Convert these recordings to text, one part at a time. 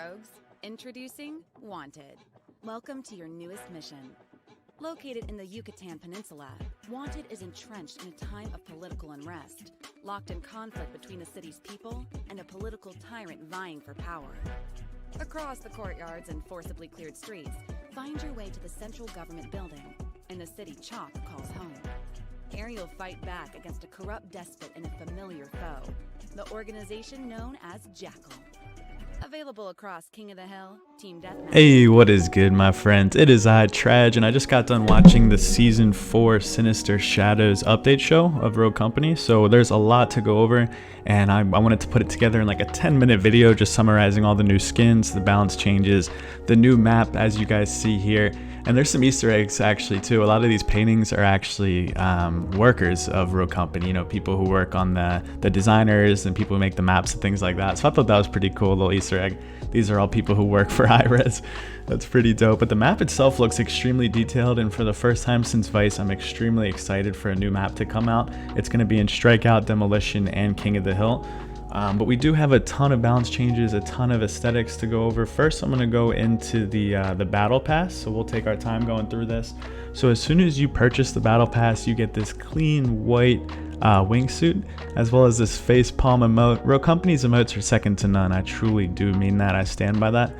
rogues, introducing Wanted. Welcome to your newest mission. Located in the Yucatan Peninsula, Wanted is entrenched in a time of political unrest, locked in conflict between the city's people and a political tyrant vying for power. Across the courtyards and forcibly cleared streets, find your way to the central government building, in the city Chalk calls home. Here you'll fight back against a corrupt despot and a familiar foe, the organization known as Jackal. Available across King of the Hill, Team Deathmatch. Hey, what is good, my friends? It is Trag, and I just got done watching the Season 4 Sinister Shadows update show of Rogue Company, so there's a lot to go over, and I wanted to put it together in like a 10-minute video just summarizing all the new skins, the balance changes, the new map as you guys see here. And there's some Easter eggs actually too. A lot of these paintings are actually workers of Rogue Company, you know, people who work on the designers and people who make the maps and things like that. So I thought that was pretty cool, little Easter egg. These are all people who work for Hi-Rez. That's pretty dope. But the map itself looks extremely detailed, and for the first time since Vice, I'm extremely excited for a new map to come out. It's going to be in Strikeout, Demolition, and King of the Hill. But we do have a ton of balance changes, a ton of aesthetics to go over. First, I'm going to go into the battle pass, so we'll take our time going through this. So as soon as you purchase the battle pass, you get this clean white wingsuit, as well as this face palm emote. Rogue Company's emotes are second to none. I truly do mean that. I stand by that.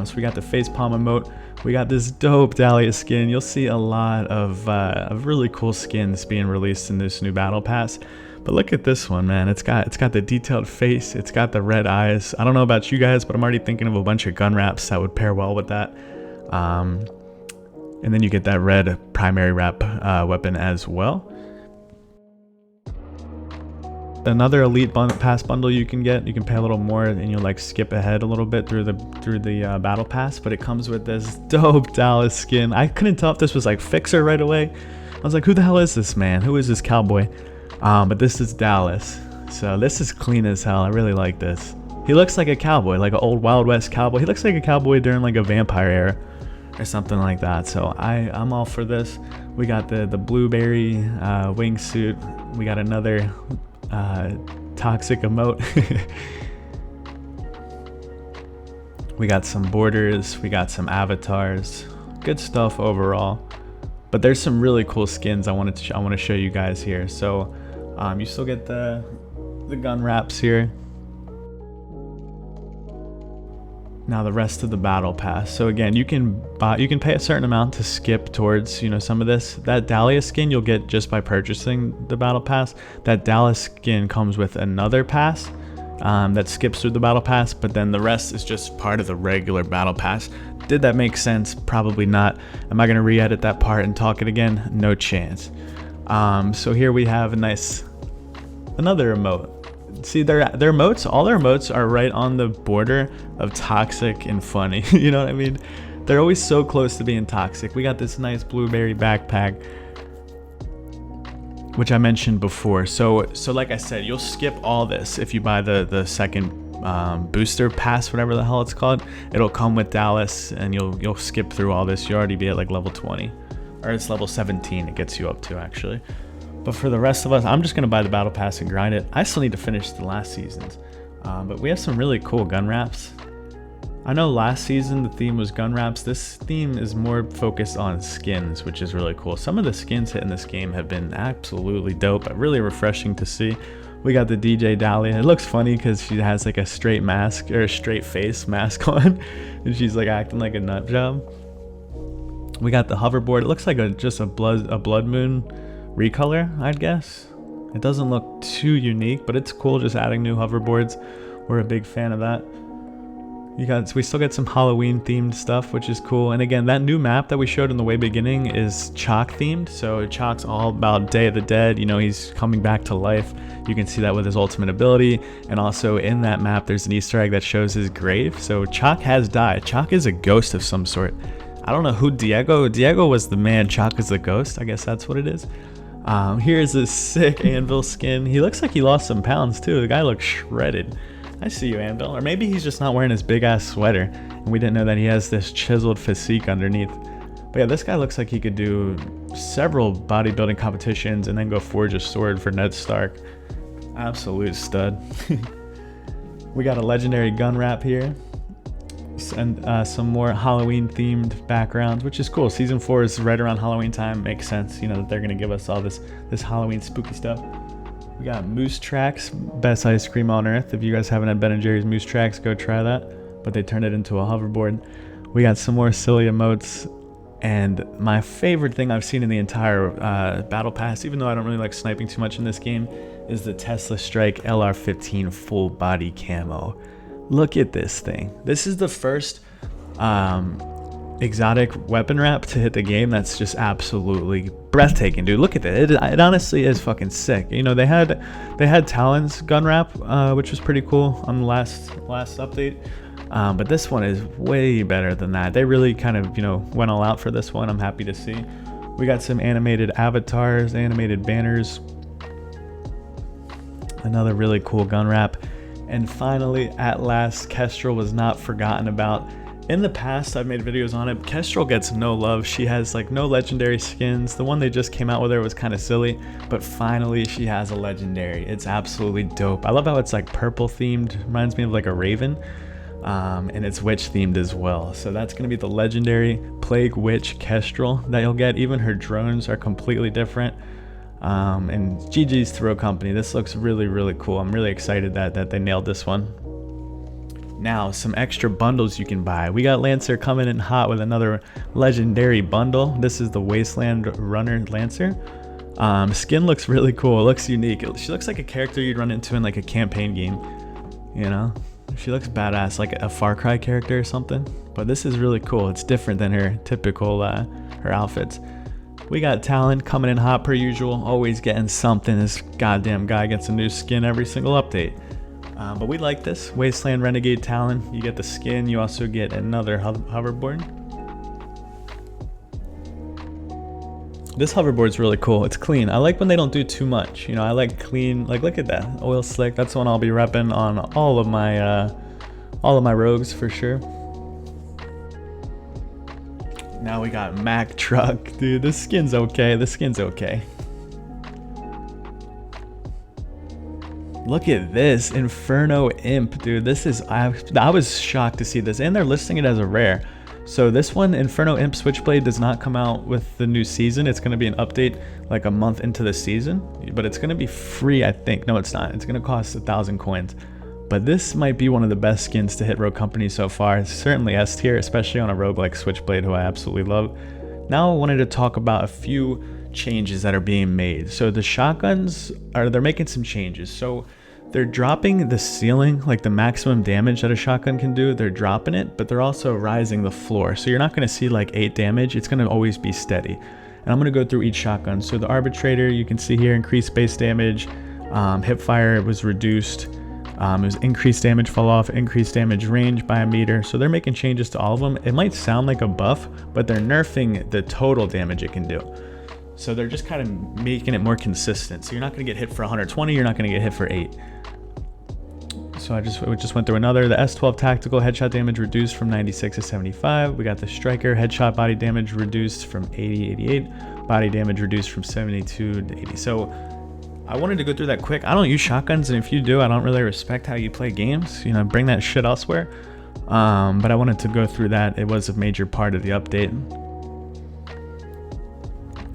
So we got the face palm emote. We got this dope Dahlia skin. You'll see a lot of really cool skins being released in this new battle pass. But look at this one, man. It's got the detailed face. It's got the red eyes. I don't know about you guys, but I'm already thinking of a bunch of gun wraps that would pair well with that. And then you get that red primary wrap weapon as well. Another elite pass bundle you can get. You can pay a little more and you'll like skip ahead a little bit through the battle pass. But it comes with this dope Dallas skin. I couldn't tell if this was like Fixer right away. I was like, who the hell is this man? Who is this cowboy? But this is Dallas, so this is clean as hell. I really like this. He looks like a cowboy, like an old Wild West cowboy. He looks like a cowboy during like a vampire era or something like that. So I'm all for this. We got the blueberry wingsuit. We got another toxic emote. We got some borders. We got some avatars. Good stuff overall. But there's some really cool skins I want to show you guys here. So you still get the gun wraps here. Now the rest of the battle pass. So again, you can pay a certain amount to skip towards, you know, some of this. That Dahlia skin you'll get just by purchasing the battle pass. That Dallas skin comes with another pass that skips through the battle pass, but then the rest is just part of the regular battle pass. Did that make sense? Probably not. Am I going to re-edit that part and talk it again? No chance. So here we have another emote. See, their emotes, all their emotes are right on the border of toxic and funny. You know what I mean? They're always so close to being toxic. We got this nice blueberry backpack, which I mentioned before. So like I said, you'll skip all this if you buy the second booster pass, whatever the hell it's called. It'll come with Dallas, and you'll skip through all this. You'll already be at like level 20, or it's level 17 it gets you up to actually. But for the rest of us, I'm just gonna buy the battle pass and grind it. I still need to finish the last seasons, but we have some really cool gun wraps. I know last season the theme was gun wraps. This theme is more focused on skins, which is really cool. Some of the skins hit in this game have been absolutely dope, really refreshing to see. We got the DJ Dahlia. It looks funny because she has like a straight mask, or a straight face mask on, and she's like acting like a nut job. We got the hoverboard. It looks like just a blood moon recolor, I'd guess. It doesn't look too unique, but it's cool just adding new hoverboards. We're a big fan of that. We still get some Halloween themed stuff, which is cool. And again, that new map that we showed in the way beginning is Chalk themed. So Chalk's all about Day of the Dead. You know, he's coming back to life. You can see that with his ultimate ability. And also in that map, there's an Easter egg that shows his grave. So Chalk has died. Chalk is a ghost of some sort. I don't know who Diego was the man. Chalk is the ghost. I guess that's what it is. Here's this sick Anvil skin. He looks like he lost some pounds too. The guy looks shredded. I see you, Anvil. Or maybe he's just not wearing his big ass sweater and we didn't know that he has this chiseled physique underneath. But yeah, this guy looks like he could do several bodybuilding competitions and then go forge a sword for Ned Stark. Absolute stud. We got a legendary gun wrap here. and some more Halloween themed backgrounds, which is cool. Season 4 is right around Halloween time. Makes sense, you know, that they're gonna give us all this Halloween spooky stuff. We got Moose Tracks, best ice cream on earth. If you guys haven't had Ben & Jerry's Moose Tracks, go try that. But they turned it into a hoverboard. We got some more silly emotes. And my favorite thing I've seen in the entire battle pass, even though I don't really like sniping too much in this game, is the Tesla Strike LR15 full body camo. Look at this thing. This is the first exotic weapon wrap to hit the game that's just absolutely breathtaking, dude. Look at that. It honestly is fucking sick. You know, they had Talon's gun wrap, which was pretty cool on the last update. But this one is way better than that. They really kind of, you know, went all out for this one. I'm happy to see. We got some animated avatars, animated banners. Another really cool gun wrap. And finally, at last, Kestrel was not forgotten about. In the past, I've made videos on it. Kestrel gets no love. She has like no legendary skins. The one they just came out with her was kind of silly, but finally she has a legendary. It's absolutely dope. I love how it's like purple themed. Reminds me of like a raven. And it's witch themed as well. So that's going to be the legendary Plague Witch Kestrel that you'll get. Even her drones are completely different. And GG's to Rogue Company. This looks really, really cool. I'm really excited that they nailed this one. Now, some extra bundles you can buy. We got Lancer coming in hot with another legendary bundle. This is the Wasteland Runner Lancer. Skin looks really cool. It looks unique. She looks like a character you'd run into in like a campaign game, you know? She looks badass, like a Far Cry character or something. But this is really cool. It's different than her typical her outfits. We got Talon coming in hot per usual, always getting something. This goddamn guy gets a new skin every single update. But we like this Wasteland Renegade Talon. You get the skin. You also get another hoverboard. This hoverboard's really cool. It's clean. I like when they don't do too much. You know, I like clean. Like, look at that oil slick. That's one I'll be repping on all of my rogues for sure. Now we got Mack Truck, dude. This skin's okay. This skin's okay. Look at this Inferno Imp, dude. This is I was shocked to see this, and they're listing it as a rare. So this one, Inferno Imp Switchblade, does not come out with the new season. It's going to be an update like a month into the season, but it's going to be free, I think. No, it's not. It's going to cost 1,000 coins. But this might be one of the best skins to hit Rogue Company so far. It's certainly S tier, especially on a rogue like Switchblade, who I absolutely love. Now I wanted to talk about a few changes that are being made. So the shotguns, they're making some changes. So they're dropping the ceiling, like the maximum damage that a shotgun can do. They're dropping it, but they're also rising the floor. So you're not going to see like 8 damage. It's going to always be steady. And I'm going to go through each shotgun. So the Arbitrator, you can see here, increased base damage. Hipfire was reduced. It was increased damage fall off, increased damage range by a meter. So they're making changes to all of them. It might sound like a buff, but they're nerfing the total damage it can do. So they're just kind of making it more consistent. So you're not going to get hit for 120. You're not going to get hit for 8. So we just went through another. The S12 tactical headshot damage reduced from 96 to 75. We got the Striker headshot body damage reduced from 80 to 88. Body damage reduced from 72 to 80. So I wanted to go through that quick. I don't use shotguns, and if you do, I don't really respect how you play games. You know, bring that shit elsewhere. But I wanted to go through that. It was a major part of the update.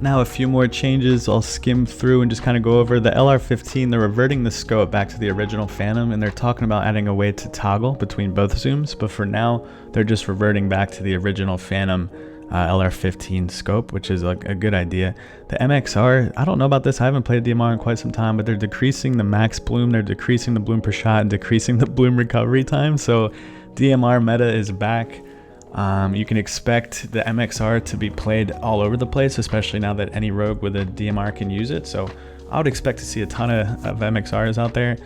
Now a few more changes I'll skim through and just kind of go over. The LR15, they're reverting the scope back to the original Phantom, and they're talking about adding a way to toggle between both zooms, but for now they're just reverting back to the original Phantom LR15 scope, which is like a good idea. The MXR, I don't know about this, I haven't played DMR in quite some time, but they're decreasing the max bloom, they're decreasing the bloom per shot, and decreasing the bloom recovery time. So DMR meta is back. You can expect the MXR to be played all over the place, especially now that any rogue with a DMR can use it. So I would expect to see a ton of MXRs out there.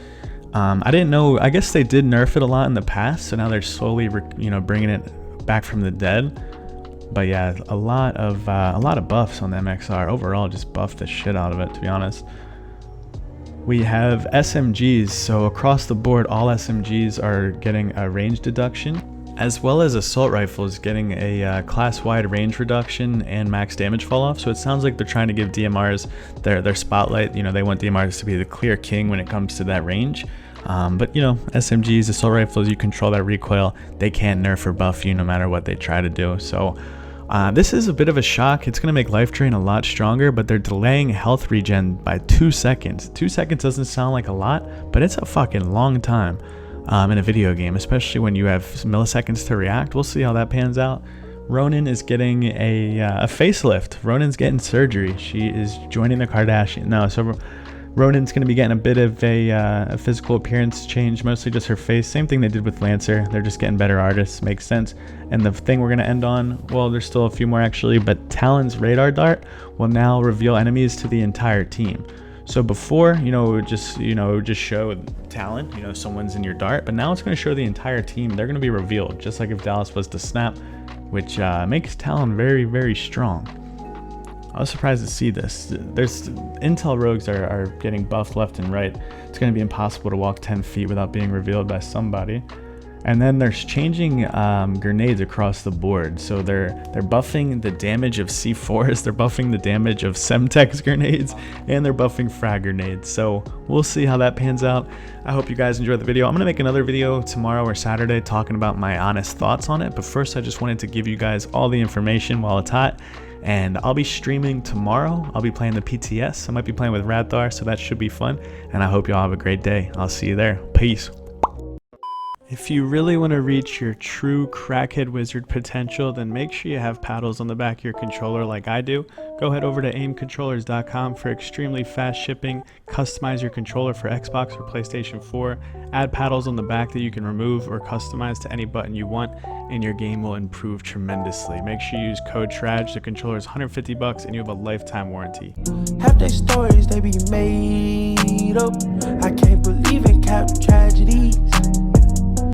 I didn't know, I guess they did nerf it a lot in the past, so now they're slowly bringing it back from the dead. But yeah, a lot of buffs on the MXR. Overall, just buff the shit out of it, to be honest. We have SMGs, so across the board all SMGs are getting a range deduction, as well as assault rifles getting a class-wide range reduction and max damage fall off. So it sounds like they're trying to give DMRs their spotlight. You know, they want DMRs to be the clear king when it comes to that range. But you know, SMGs, assault rifles, you control that recoil. They can't nerf or buff you no matter what they try to do. So this is a bit of a shock. It's going to make life drain a lot stronger, but they're delaying health regen by 2 seconds. 2 seconds doesn't sound like a lot, but it's a fucking long time in a video game, especially when you have milliseconds to react. We'll see how that pans out. Ronin is getting a facelift. Ronin's getting surgery. She is joining the Kardashians. No, so Ronin's going to be getting a bit of a physical appearance change, mostly just her face. Same thing they did with Lancer. They're just getting better artists. Makes sense. And the thing we're going to end on, well, there's still a few more actually, but Talon's radar dart will now reveal enemies to the entire team. So before, you know, it would just show Talon, you know, someone's in your dart, but now it's going to show the entire team. They're going to be revealed, just like if Dallas was to snap, which makes Talon very, very strong. I was surprised to see this. There's intel rogues are getting buffed left and right. It's going to be impossible to walk 10 feet without being revealed by somebody. And then there's changing grenades across the board. So they're buffing the damage of C4s, they're buffing the damage of Semtex grenades, and they're buffing frag grenades. So we'll see how that pans out. I hope you guys enjoyed the video. I'm going to make another video tomorrow or Saturday talking about my honest thoughts on it. But first, I just wanted to give you guys all the information while it's hot. And I'll be streaming tomorrow. I'll be playing the PTS. I might be playing with Radthar, so that should be fun. And I hope y'all have a great day. I'll see you there. Peace. If you really want to reach your true crackhead wizard potential, then make sure you have paddles on the back of your controller like I do. Go head over to AimControllers.com for extremely fast shipping. Customize your controller for Xbox or PlayStation 4. Add paddles on the back that you can remove or customize to any button you want, and your game will improve tremendously. Make sure you use code TRAG. The controller is $150 and you have a lifetime warranty. Half their stories, they be made up. I can't believe in cap tragedies.